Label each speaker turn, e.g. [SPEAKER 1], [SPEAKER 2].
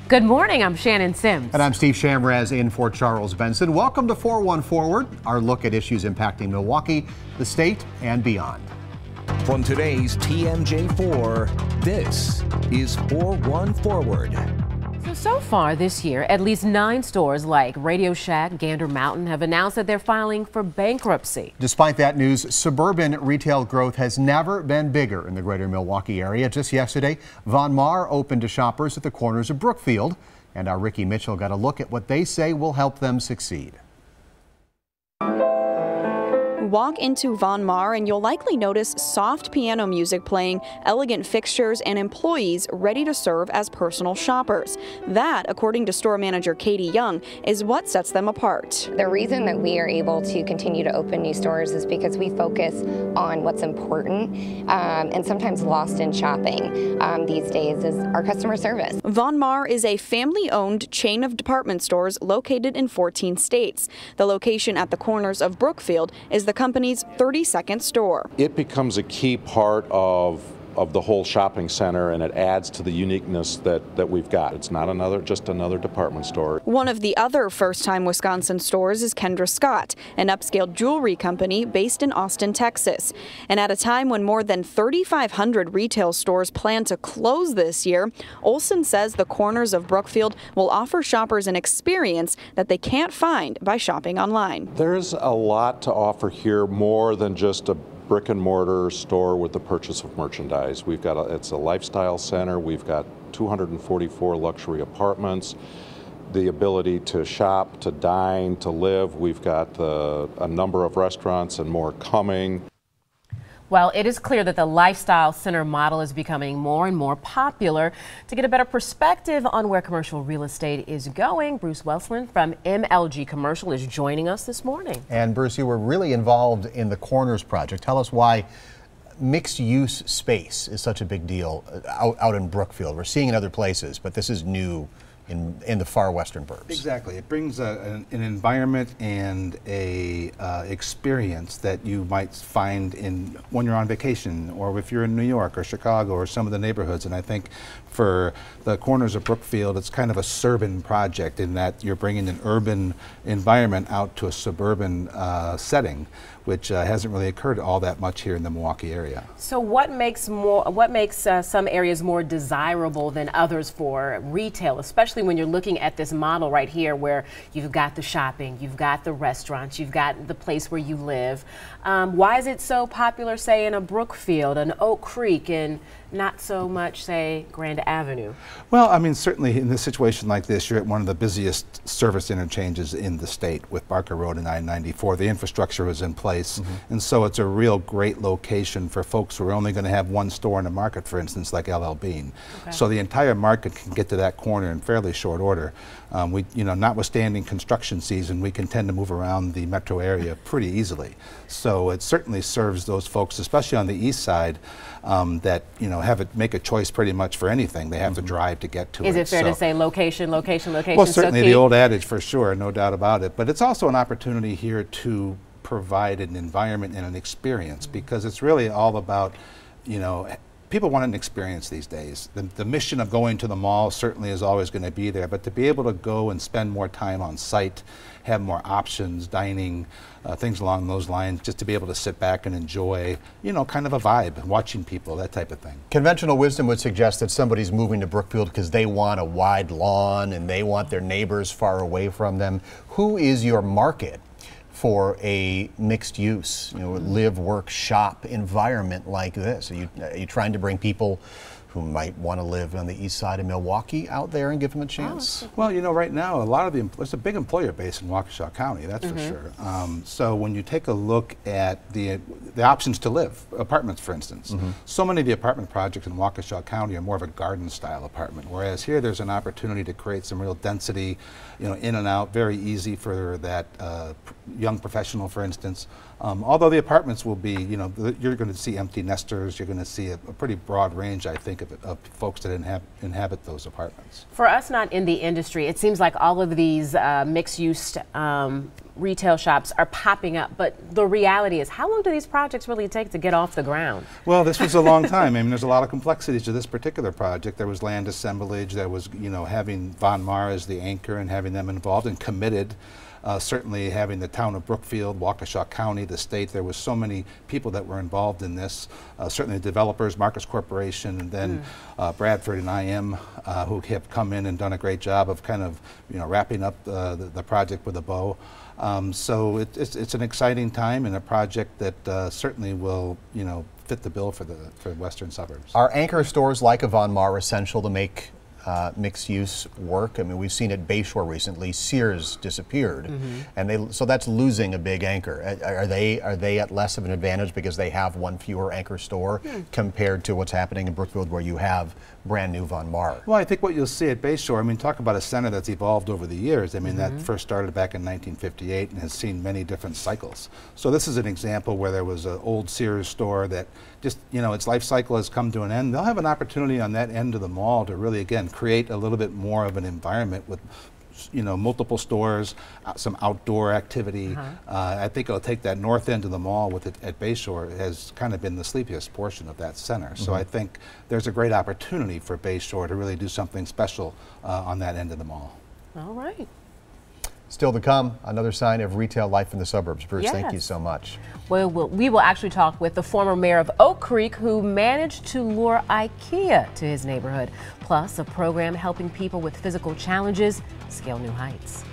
[SPEAKER 1] Good morning, I'm Shannon Sims.
[SPEAKER 2] And I'm Steve Shamraz in for Charles Benson. Welcome to 4-1 Forward, our look at issues impacting Milwaukee, the state, and beyond.
[SPEAKER 3] From today's TMJ4, this is 4-1 Forward.
[SPEAKER 1] So far this year, at least 9 stores like Radio Shack, Gander Mountain have announced that they're filing for bankruptcy.
[SPEAKER 2] Despite that news, suburban retail growth has never been bigger in the greater Milwaukee area. Just yesterday, Von Maur opened to shoppers at the corners of Brookfield, and our Ricky Mitchell got a look at what they say will help them succeed.
[SPEAKER 4] Walk into Von Maur and you'll likely notice soft piano music playing, elegant fixtures, and employees ready to serve as personal shoppers. That, according to store manager Katie Young, is what sets them apart.
[SPEAKER 5] The reason that we are able to continue to open new stores is because we focus on what's important and sometimes lost in shopping these days is our customer service.
[SPEAKER 4] Von Maur is a family-owned chain of department stores located in 14 states. The location at the corners of Brookfield is the company's 32nd store.
[SPEAKER 6] It becomes a key part of the whole shopping center, and it adds to the uniqueness that we've got. It's not just another department store.
[SPEAKER 4] One of the other first-time Wisconsin stores is Kendra Scott, an upscale jewelry company based in Austin, Texas. And at a time when more than 3,500 retail stores plan to close this year, Olson says the corners of Brookfield will offer shoppers an experience that they can't find by shopping online.
[SPEAKER 6] There's a lot to offer here, more than just a brick and mortar store with the purchase of merchandise. It's a lifestyle center. We've got 244 luxury apartments, the ability to shop, to dine, to live. We've got a number of restaurants and more coming.
[SPEAKER 1] Well, it is clear that the lifestyle center model is becoming more and more popular. To get a better perspective on where commercial real estate is going, Bruce Welsland from MLG Commercial is joining us this morning.
[SPEAKER 2] And Bruce, you were really involved in the Corners project. Tell us why mixed-use space is such a big deal out in Brookfield. We're seeing it in other places, but this is new in the far western burbs.
[SPEAKER 7] Exactly. It brings an environment and a experience that you might find when you're on vacation, or if you're in New York or Chicago or some of the neighborhoods. And I think for the corners of Brookfield, it's kind of a suburban project in that you're bringing an urban environment out to a suburban setting, which hasn't really occurred all that much here in the Milwaukee area.
[SPEAKER 1] So what makes some areas more desirable than others for retail, especially when you're looking at this model right here where you've got the shopping, you've got the restaurants, you've got the place where you live? Why is it so popular, say, in a Brookfield, an Oak Creek, and not so much, say, Grand Avenue?
[SPEAKER 7] Well, I mean, certainly in a situation like this, you're at one of the busiest service interchanges in the state with Barker Road and I-94. The infrastructure is in place, and so it's a real great location for folks who are only going to have one store in the market, for instance, like LL Bean. Okay. So the entire market can get to that corner in fairly short order. Notwithstanding construction season, we can tend to move around the metro area pretty easily. So it certainly serves those folks, especially on the east side, that make a choice pretty much for anything. They have to drive to get to it.
[SPEAKER 1] Is it fair to say location, location, location?
[SPEAKER 7] Well, certainly the old adage for sure, no doubt about it. But it's also an opportunity here to provide an environment and an experience, because it's really all about, people want an experience these days. The mission of going to the mall certainly is always going to be there, but to be able to go and spend more time on site, have more options, dining, things along those lines, just to be able to sit back and enjoy, kind of a vibe, watching people, that type of thing.
[SPEAKER 2] Conventional wisdom would suggest that somebody's moving to Brookfield because they want a wide lawn and they want their neighbors far away from them. Who is your market for a mixed use, live, work, shop environment like this? Are you trying to bring people who might want to live on the east side of Milwaukee out there and give them a chance?
[SPEAKER 7] Well, right now, there's a big employer base in Waukesha County, that's for sure. So when you take a look at the options to live, apartments for instance, so many of the apartment projects in Waukesha County are more of a garden style apartment, whereas here there's an opportunity to create some real density, in and out, very easy for that young professional, for instance. Although the apartments will be, you're going to see empty nesters, you're going to see a pretty broad range, I think, of folks that inhabit those apartments.
[SPEAKER 1] For us not in the industry, it seems like all of these mixed-use retail shops are popping up, but the reality is, how long do these projects really take to get off the ground?
[SPEAKER 7] Well, this was a long time. I mean, there's a lot of complexities to this particular project. There was land assemblage, there was, you know, having Von Maur as the anchor and having them involved and committed. Certainly having the town of Brookfield, Waukesha County, the state, there was so many people that were involved in this. Certainly the developers, Marcus Corporation, and then Bradford and IM, who have come in and done a great job of kind of, you know, wrapping up the project with a bow. So it's an exciting time and a project that certainly will, you know, fit the bill for the western suburbs.
[SPEAKER 2] Are anchor stores like a Von Maur essential to make mixed-use work? I mean, we've seen at Bayshore recently. Sears disappeared, and so that's losing a big anchor. Are they at less of an advantage because they have one fewer anchor store compared to what's happening in Brookfield, where you have brand new Von Maur?
[SPEAKER 7] Well, I think what you'll see at Bayshore, I mean, talk about a center that's evolved over the years. I mean, that first started back in 1958 and has seen many different cycles. So this is an example where there was an old Sears store that just, you know, its life cycle has come to an end. They'll have an opportunity on that end of the mall to really, again, create a little bit more of an environment with, you know, multiple stores, some outdoor activity. I think it'll take that north end of the mall with it at Bayshore has kind of been the sleepiest portion of that center. So I think there's a great opportunity for Bayshore to really do something special on that end of the mall.
[SPEAKER 1] All right.
[SPEAKER 2] Still to come, another sign of retail life in the suburbs. Bruce,
[SPEAKER 1] Yes.
[SPEAKER 2] thank you so much.
[SPEAKER 1] Well, we will actually talk with the former mayor of Oak Creek who managed to lure IKEA to his neighborhood. Plus, a program helping people with physical challenges scale new heights.